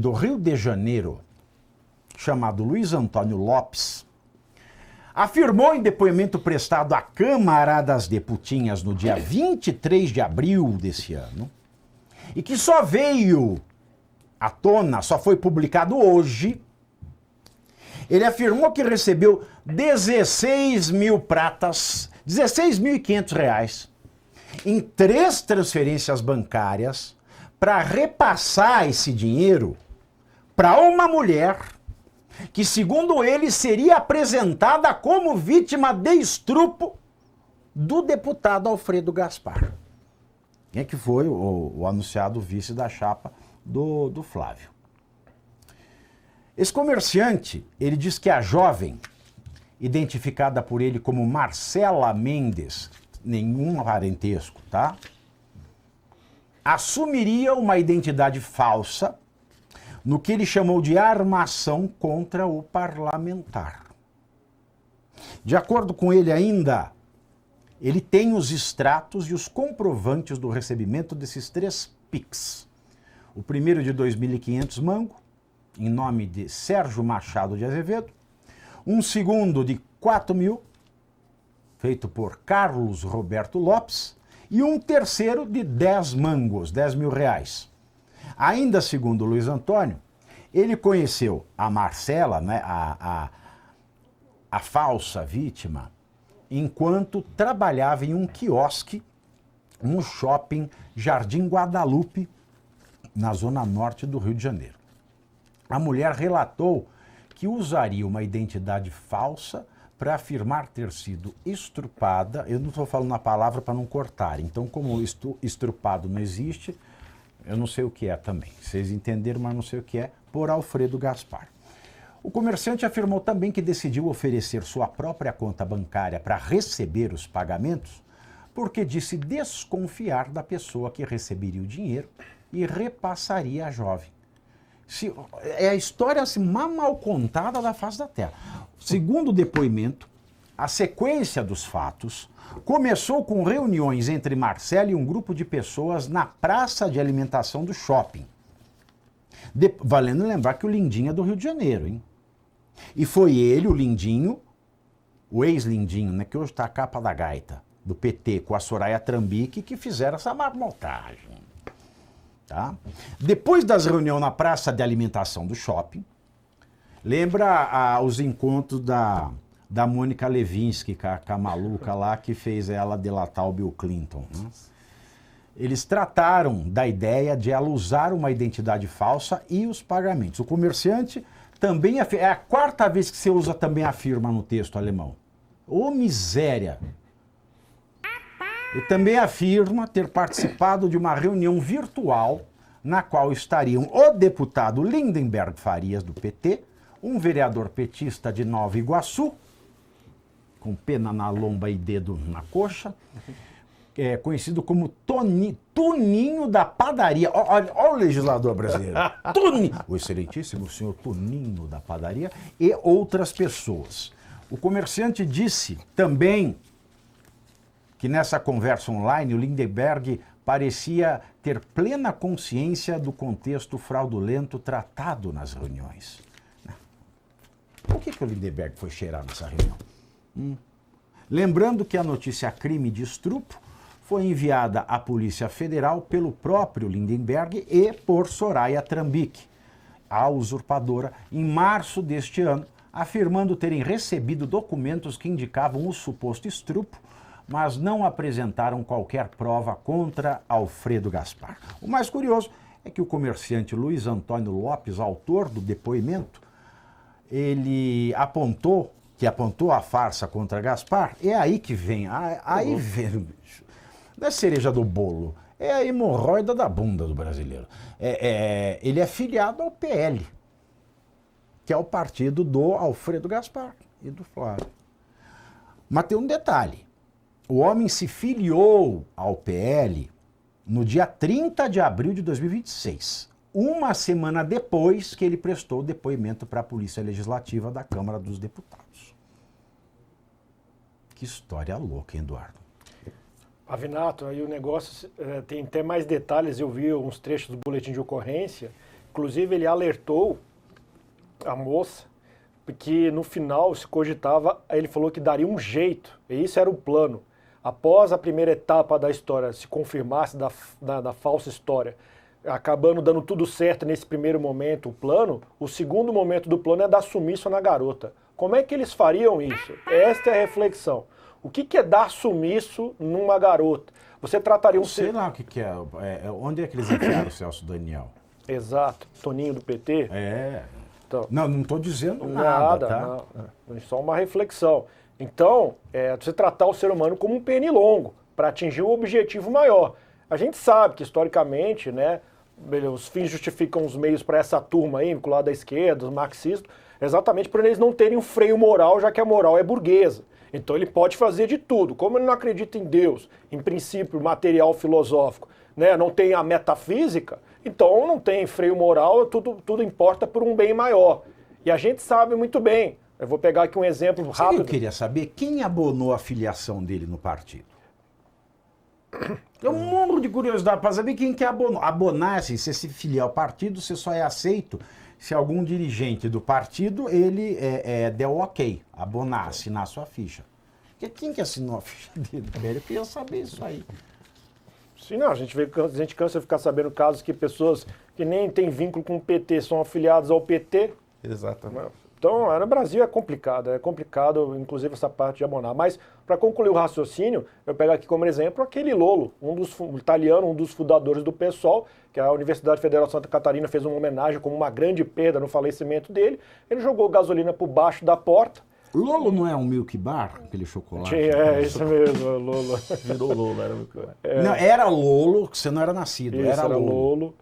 do Rio de Janeiro, chamado Luiz Antônio Lopes, afirmou em depoimento prestado à Câmara das Deputinhas no dia 23 de abril desse ano, e que só veio à tona, só foi publicado hoje. Ele afirmou que recebeu 16 mil pratas, R$16.500, em 3 transferências bancárias para repassar esse dinheiro para uma mulher que, segundo ele, seria apresentada como vítima de estupro do deputado Alfredo Gaspar, que foi o anunciado vice da chapa do Flávio. Esse comerciante, ele diz que a jovem, identificada por ele como Marcela Mendes, nenhum parentesco, tá? Assumiria uma identidade falsa no que ele chamou de armação contra o parlamentar. De acordo com ele ainda, ele tem os extratos e os comprovantes do recebimento desses 3 PIX. O primeiro de 2.500 mango, em nome de Sérgio Machado de Azevedo. Um segundo de 4.000, feito por Carlos Roberto Lopes. E um terceiro de 10 mangos, R$10.000. Ainda segundo Luiz Antônio, ele conheceu a Marcela, né, a falsa vítima, enquanto trabalhava em um quiosque no shopping Jardim Guadalupe, na zona norte do Rio de Janeiro. A mulher relatou que usaria uma identidade falsa para afirmar ter sido estrupada. Eu não estou falando a palavra para não cortar, então como estrupado não existe, eu não sei o que é também. Vocês entenderam, mas não sei o que é, por Alfredo Gaspar. O comerciante afirmou também que decidiu oferecer sua própria conta bancária para receber os pagamentos, porque disse desconfiar da pessoa que receberia o dinheiro e repassaria a jovem. É a história assim, mal contada da face da terra. Segundo o depoimento, a sequência dos fatos começou com reuniões entre Marcelo e um grupo de pessoas na praça de alimentação do shopping. Valendo lembrar que o Lindinho é do Rio de Janeiro, hein? E foi ele, o Lindinho, o ex-Lindinho, né, que hoje está a capa da gaita, do PT, com a Soraya Trambique, que fizeram essa marmotagem. Tá? Depois das reuniões na praça de alimentação do shopping, lembra os encontros da Mônica Lewinsky, com a maluca lá que fez ela delatar o Bill Clinton. Né? Eles trataram da ideia de ela usar uma identidade falsa e os pagamentos. O comerciante também é a 4ª vez que você usa também a firma no texto alemão. Ô miséria! E também afirma ter participado de uma reunião virtual na qual estariam o deputado Lindenberg Farias, do PT, um vereador petista de Nova Iguaçu, com pena na lomba e dedo na coxa, conhecido como Tuninho da Padaria. Olha o legislador brasileiro. O excelentíssimo senhor Tuninho da Padaria e outras pessoas. O comerciante disse também que nessa conversa online o Lindenberg parecia ter plena consciência do contexto fraudulento tratado nas reuniões. Por que o Lindenberg foi cheirar nessa reunião? Lembrando que a notícia crime de estupro foi enviada à Polícia Federal pelo próprio Lindenberg e por Soraya Trambique, a usurpadora, em março deste ano, afirmando terem recebido documentos que indicavam o suposto estupro, mas não apresentaram qualquer prova contra Alfredo Gaspar. O mais curioso é que o comerciante Luiz Antônio Lopes, autor do depoimento, ele apontou a farsa contra Gaspar. É aí que vem, aí vem, não é cereja do bolo, é a hemorroida da bunda do brasileiro. Ele é filiado ao PL, que é o partido do Alfredo Gaspar e do Flávio. Mas tem um detalhe. O homem se filiou ao PL no dia 30 de abril de 2026, uma semana depois que ele prestou depoimento para a Polícia Legislativa da Câmara dos Deputados. Que história louca, hein, Eduardo? Pavinato, aí o negócio tem até mais detalhes, eu vi uns trechos do boletim de ocorrência, Inclusive, ele alertou a moça, porque no final se cogitava, ele falou que daria um jeito, e isso era o plano. Após a primeira etapa da história se confirmasse da falsa história, acabando dando tudo certo nesse primeiro momento, o plano, o segundo momento do plano é dar sumiço na garota. Como é que eles fariam isso? Esta é a reflexão. O que é dar sumiço numa garota? Você trataria um... Sei lá o que é. Onde é que eles enfiaram o Celso Daniel? Exato. Toninho do PT? Então, não estou dizendo nada, tá? Não, só uma reflexão. Então, você tratar o ser humano como um pernilongo, para atingir um objetivo maior. A gente sabe que, historicamente, né, os fins justificam os meios para essa turma aí, vinculada à esquerda, os marxistas, exatamente por eles não terem um freio moral, já que a moral é burguesa. Então ele pode fazer de tudo. Como ele não acredita em Deus, em princípio material filosófico, né, não tem a metafísica, então não tem freio moral, tudo importa por um bem maior. E a gente sabe muito bem. Eu vou pegar aqui um exemplo rápido. Eu queria saber quem abonou a filiação dele no partido. É um mundo de curiosidade para saber quem que abonou. Abonar, assim, você se filiar ao partido, você só é aceito se algum dirigente do partido, ele deu ok, abonar, assinar a sua ficha. Porque quem que assinou a ficha dele, velho? Eu queria saber isso aí. Sim, não, a gente cansa de ficar sabendo casos que pessoas que nem têm vínculo com o PT são afiliadas ao PT. Exatamente. Então, no Brasil é complicado, inclusive essa parte de abonar. Mas, para concluir o raciocínio, eu pego aqui como exemplo aquele Lolo, italiano, um dos fundadores do PSOL, que a Universidade Federal de Santa Catarina fez uma homenagem como uma grande perda no falecimento dele. Ele jogou gasolina por baixo da porta. Lolo não é um Milk Bar, aquele chocolate? Isso mesmo, Lolo. Virou Lolo, era Milk Bar. Não, era Lolo, que você não era nascido, Isso, era Lolo. Lolo.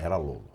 Era Lolo.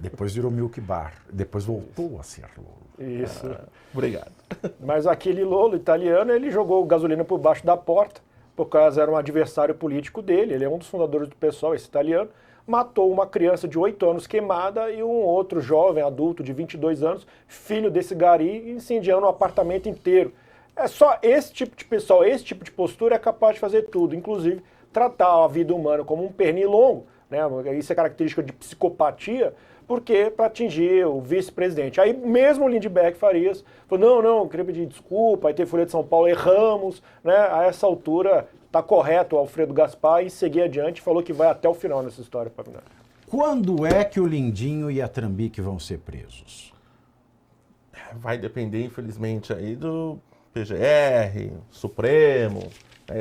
Depois virou Milk Bar. Depois voltou a ser Lolo. Isso. Obrigado. Mas aquele Lolo italiano, ele jogou gasolina por baixo da porta, por causa era um adversário político dele, ele é um dos fundadores do PSOL, esse italiano, matou uma criança de 8 anos queimada e um outro jovem adulto de 22 anos, filho desse gari, incendiando o apartamento inteiro. É só esse tipo de pessoal, esse tipo de postura é capaz de fazer tudo, inclusive tratar a vida humana como um pernilongo, né? Isso é característica de psicopatia, porque para atingir o vice-presidente. Aí mesmo o Lindbergh Farias falou, não, queria pedir desculpa, aí teve Folha de São Paulo, erramos, né? A essa altura está correto o Alfredo Gaspar e seguir adiante, falou que vai até o final nessa história, Pavinato. Quando é que o Lindinho e a Trambique vão ser presos? Vai depender, infelizmente, aí do PGR, Supremo.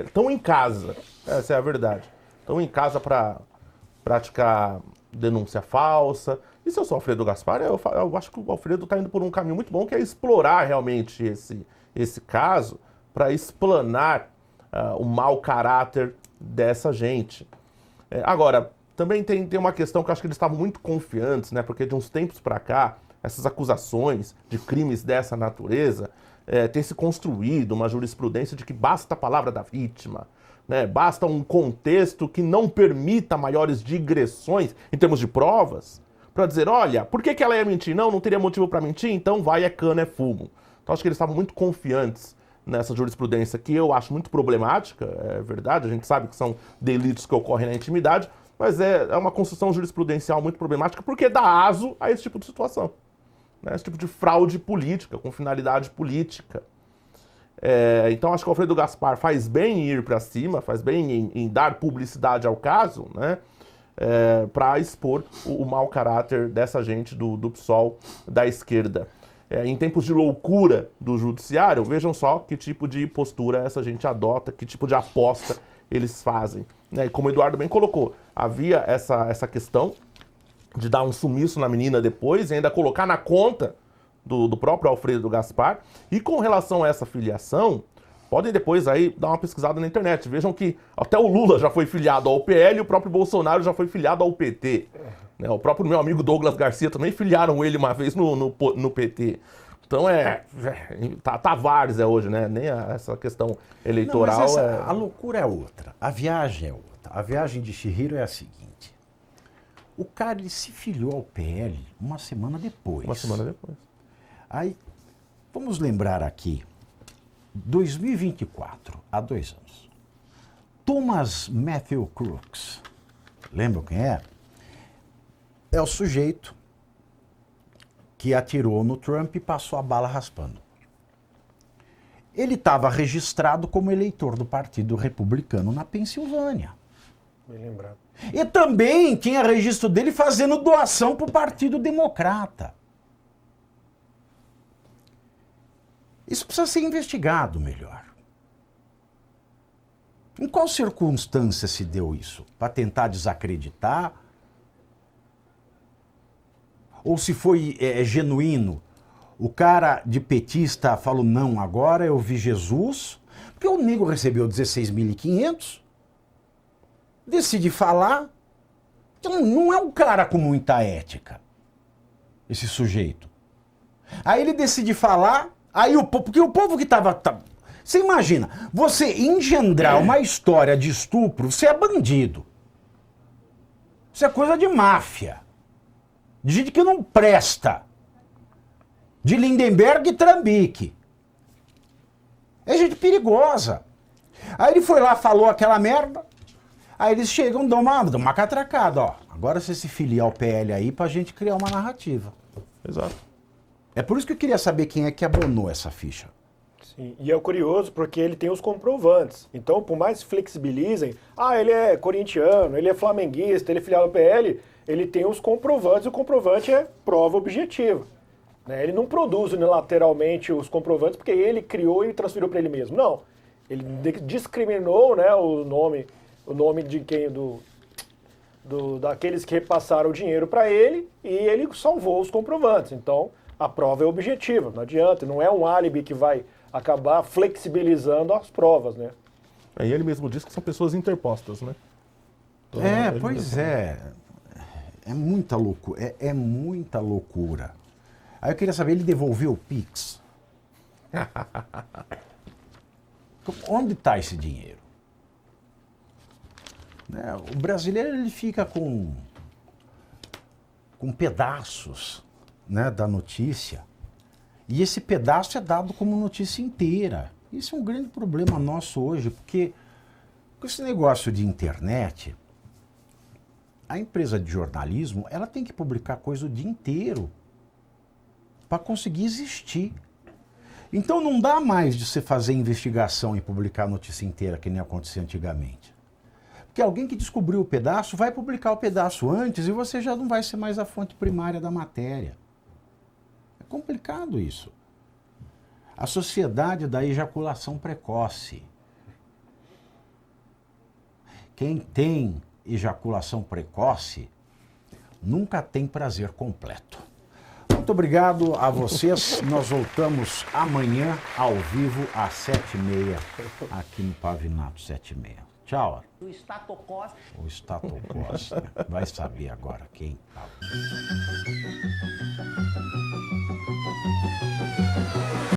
Estão em casa, essa é a verdade. Estão em casa para praticar denúncia falsa. E se eu sou o Alfredo Gaspar, eu acho que o Alfredo está indo por um caminho muito bom, que é explorar realmente esse caso para explanar o mau caráter dessa gente. Agora, também tem uma questão que eu acho que eles estavam muito confiantes, né? Porque de uns tempos para cá, essas acusações de crimes dessa natureza tem se construído uma jurisprudência de que basta a palavra da vítima, né? Basta um contexto que não permita maiores digressões em termos de provas para dizer, olha, por que ela ia mentir? Não teria motivo para mentir, então vai, é cana, é fumo. Então acho que eles estavam muito confiantes nessa jurisprudência, que eu acho muito problemática, é verdade, a gente sabe que são delitos que ocorrem na intimidade, mas é uma construção jurisprudencial muito problemática porque dá aso a esse tipo de situação, né? Esse tipo de fraude política, com finalidade política. Então acho que o Alfredo Gaspar faz bem em ir para cima, faz bem em dar publicidade ao caso, né? Para expor o mau caráter dessa gente do PSOL da esquerda. Em tempos de loucura do judiciário, vejam só que tipo de postura essa gente adota, que tipo de aposta eles fazem, né? E como o Eduardo bem colocou, havia essa questão de dar um sumiço na menina depois e ainda colocar na conta do próprio Alfredo Gaspar. E com relação a essa filiação, podem depois aí dar uma pesquisada na internet. Vejam que até o Lula já foi filiado ao PL e o próprio Bolsonaro já foi filiado ao PT. Né? O próprio meu amigo Douglas Garcia também filiaram ele uma vez no PT. Então tá várzea hoje, né? Nem essa questão eleitoral. Não, mas a loucura é outra, a viagem é outra. A viagem de Chihiro é a seguinte: o cara ele se filiou ao PL uma semana depois. Uma semana depois. Aí, vamos lembrar aqui, 2024, há 2 anos, Thomas Matthew Crooks, lembram quem é? é o sujeito que atirou no Trump e passou a bala raspando. Ele estava registrado como eleitor do Partido Republicano na Pensilvânia. Bem lembrado. E também tinha registro dele fazendo doação para o Partido Democrata. Isso precisa ser investigado melhor. Em qual circunstância se deu isso? Para tentar desacreditar? Ou se foi genuíno? O cara de petista falou, não, agora eu vi Jesus, porque o nego recebeu 16.500, decide falar, então não é um cara com muita ética, esse sujeito. Aí ele decide falar, aí porque o povo que estava... Você imagina, você engendrar uma história de estupro, você é bandido. Isso é coisa de máfia, de gente que não presta. De Lindenberg e Trambique. É gente perigosa. Aí ele foi lá, falou aquela merda. Aí eles chegam, dão uma catracada, ó. Agora você se filia ao PL aí pra gente criar uma narrativa. Exato. É por isso que eu queria saber quem é que abonou essa ficha. Sim, e é curioso porque ele tem os comprovantes. Então, por mais que flexibilizem, ele é corintiano, ele é flamenguista, ele é filiado ao PL, ele tem os comprovantes e o comprovante é prova objetiva. Ele não produz unilateralmente os comprovantes porque ele criou e transferiu para ele mesmo. Não. Ele discriminou, né, o nome de quem daqueles que repassaram o dinheiro para ele e ele salvou os comprovantes. Então, a prova é objetiva, não adianta, não é um álibi que vai acabar flexibilizando as provas, né? Aí ele mesmo diz que são pessoas interpostas, né? Então, Pois é. É muita loucura. É muita loucura. Aí eu queria saber, ele devolveu o Pix? Onde está esse dinheiro? Né? O brasileiro ele fica com pedaços, né, da notícia. E esse pedaço é dado como notícia inteira. Isso é um grande problema nosso hoje, porque com esse negócio de internet, a empresa de jornalismo ela tem que publicar coisa o dia inteiro para conseguir existir. Então não dá mais de você fazer investigação e publicar a notícia inteira, que nem acontecia antigamente. Porque alguém que descobriu o pedaço vai publicar o pedaço antes e você já não vai ser mais a fonte primária da matéria. É complicado isso. A sociedade da ejaculação precoce. Quem tem ejaculação precoce nunca tem prazer completo. Muito obrigado a vocês. Nós voltamos amanhã ao vivo às 7h30 aqui no Pavinato 7h30. Tchau. O Statocós. O Statocós. Vai saber agora quem.